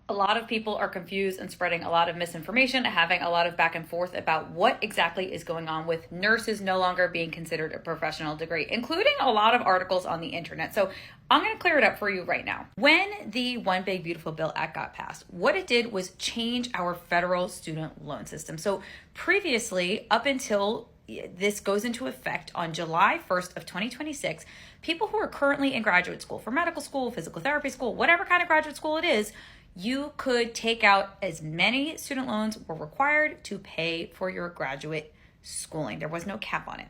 A lot of people are confused and spreading a lot of misinformation, having a lot of back and forth about what exactly is going on with nurses no longer being considered a professional degree, including a lot of articles on the internet. So I'm going to clear it up for you right now. When the One Big Beautiful Bill Act got passed, what it did was change our federal student loan system. So previously, up until this goes into effect on July 1st of 2026, people who are currently in graduate school, for medical school, physical therapy school, whatever kind of graduate school it is, you could take out as many student loans were required to pay for your graduate schooling. There was no cap on it.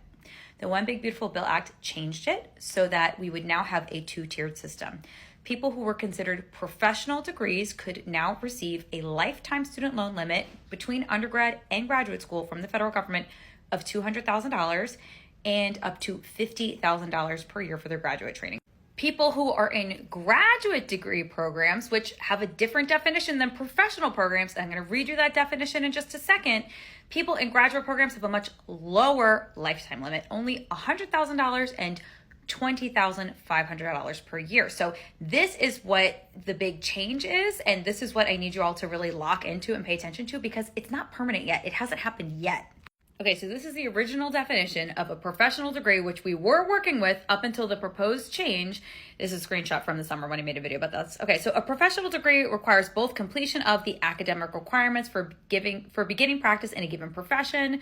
The One Big Beautiful Bill Act changed it so that we would now have a two-tiered system. People who were considered professional degrees could now receive a lifetime student loan limit between undergrad and graduate school from the federal government of $200,000 and up to $50,000 per year for their graduate training. People who are in graduate degree programs, which have a different definition than professional programs, and I'm going to read you that definition in just a second. People in graduate programs have a much lower lifetime limit, only $100,000 and $20,500 per year. So this is what the big change is, and this is what I need you all to really lock into and pay attention to, because it's not permanent yet. It hasn't happened yet. Okay, so this is the original definition of a professional degree, which we were working with up until the proposed change. This is a screenshot from the summer when I made a video about this. Okay, so a professional degree requires both completion of the academic requirements for beginning practice in a given profession,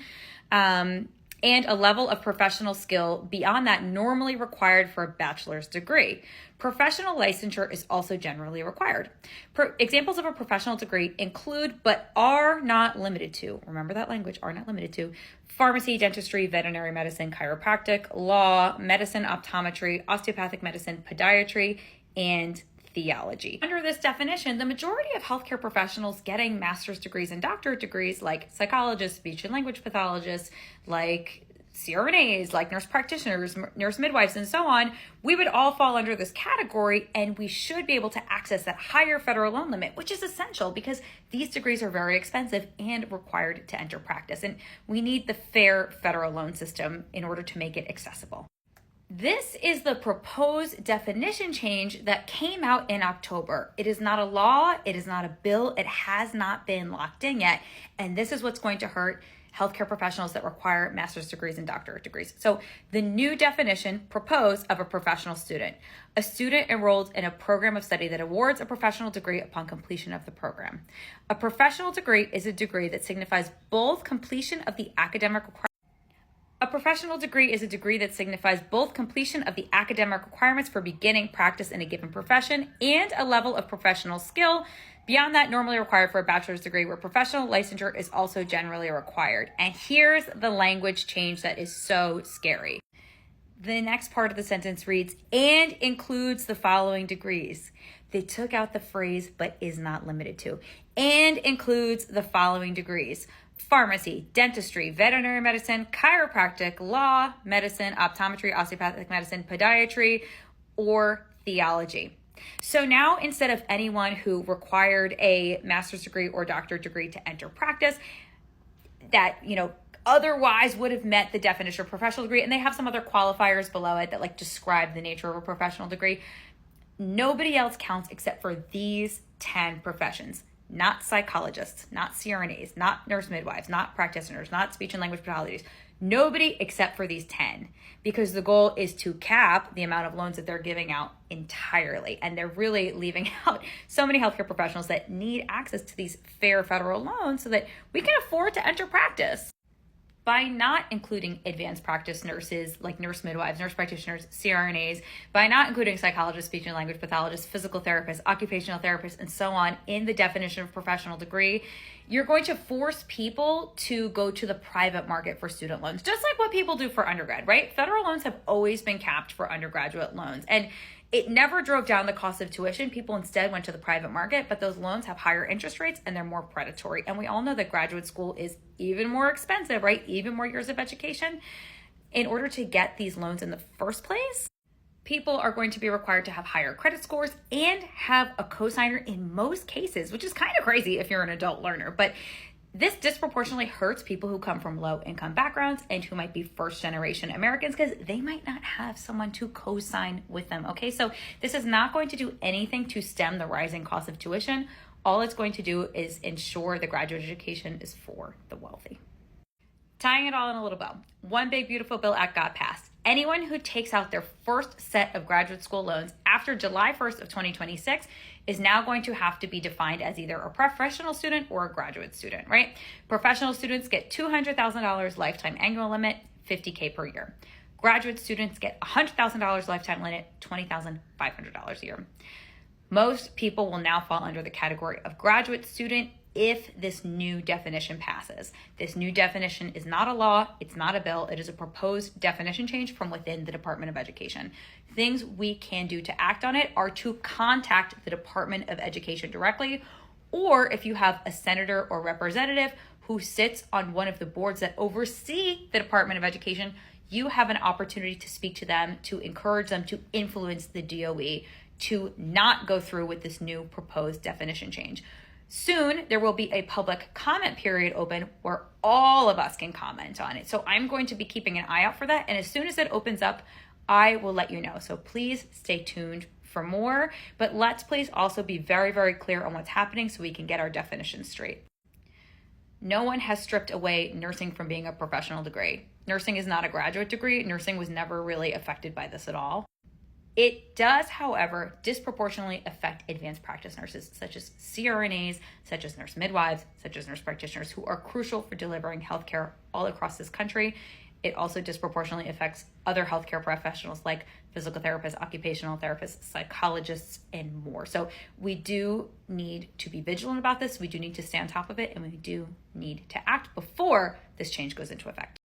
and a level of professional skill beyond that normally required for a bachelor's degree. Professional licensure is also generally required. Examples of a professional degree include, but are not limited to, remember that language, are not limited to, pharmacy, dentistry, veterinary medicine, chiropractic, law, medicine, optometry, osteopathic medicine, podiatry, and theology. Under this definition, the majority of healthcare professionals getting master's degrees and doctorate degrees, like psychologists, speech and language pathologists, like CRNAs, like nurse practitioners, nurse midwives, and so on, we would all fall under this category, and we should be able to access that higher federal loan limit, which is essential because these degrees are very expensive and required to enter practice. And we need the fair federal loan system in order to make it accessible. This is the proposed definition change that came out in October. It is not a law. It is not a bill. It has not been locked in yet. And this is what's going to hurt healthcare professionals that require master's degrees and doctorate degrees. So the new definition proposed of a professional student: a student enrolled in a program of study that awards a professional degree upon completion of the program. A professional degree is a degree that signifies both completion of the academic requirements. A professional degree is a degree that signifies both completion of the academic requirements for beginning practice in a given profession and a level of professional skill beyond that normally required for a bachelor's degree, where professional licensure is also generally required. And here's the language change that is so scary. The next part of the sentence reads, and includes the following degrees. They took out the phrase, but is not limited to. And includes the following degrees: pharmacy, dentistry, veterinary medicine, chiropractic, law, medicine, optometry, osteopathic medicine, podiatry, or theology. So now, instead of anyone who required a master's degree or doctorate degree to enter practice, that, otherwise would have met the definition of professional degree, and they have some other qualifiers below it that describe the nature of a professional degree, nobody else counts except for these 10 professions. Not psychologists, not CRNAs, not nurse midwives, not practitioners, not speech and language pathologists. Nobody except for these 10, because the goal is to cap the amount of loans that they're giving out entirely. And they're really leaving out so many healthcare professionals that need access to these fair federal loans so that we can afford to enter practice. By not including advanced practice nurses like nurse midwives, nurse practitioners, CRNAs, by not including psychologists, speech and language pathologists, physical therapists, occupational therapists, and so on in the definition of professional degree, you're going to force people to go to the private market for student loans, just like what people do for undergrad, right? Federal loans have always been capped for undergraduate loans, and it never drove down the cost of tuition. People instead went to the private market, but those loans have higher interest rates and they're more predatory. And we all know that graduate school is even more expensive, right? Even more years of education. In order to get these loans in the first place, people are going to be required to have higher credit scores and have a cosigner in most cases, which is kind of crazy if you're an adult learner. But this disproportionately hurts people who come from low income backgrounds and who might be first generation Americans, because they might not have someone to co-sign with them. Okay, so this is not going to do anything to stem the rising cost of tuition. All it's going to do is ensure the graduate education is for the wealthy. Tying it all in a little bow, one big beautiful bill act got passed. Anyone who takes out their first set of graduate school loans after July 1st of 2026 is now going to have to be defined as either a professional student or a graduate student, right? Professional students get $200,000 lifetime annual limit, $50K per year. Graduate students get $100,000 lifetime limit, $20,500 a year. Most people will now fall under the category of graduate student if this new definition passes. This new definition is not a law, it's not a bill, it is a proposed definition change from within the Department of Education. Things we can do to act on it are to contact the Department of Education directly, or if you have a senator or representative who sits on one of the boards that oversee the Department of Education, you have an opportunity to speak to them, to encourage them to influence the DOE to not go through with this new proposed definition change. Soon, there will be a public comment period open where all of us can comment on it. So I'm going to be keeping an eye out for that. And as soon as it opens up, I will let you know. So please stay tuned for more. But let's please also be very, very clear on what's happening so we can get our definitions straight. No one has stripped away nursing from being a professional degree. Nursing is not a graduate degree. Nursing was never really affected by this at all. It does, however, disproportionately affect advanced practice nurses, such as CRNAs, such as nurse midwives, such as nurse practitioners, who are crucial for delivering healthcare all across this country. It also disproportionately affects other healthcare professionals like physical therapists, occupational therapists, psychologists, and more. So we do need to be vigilant about this. We do need to stay on top of it, and we do need to act before this change goes into effect.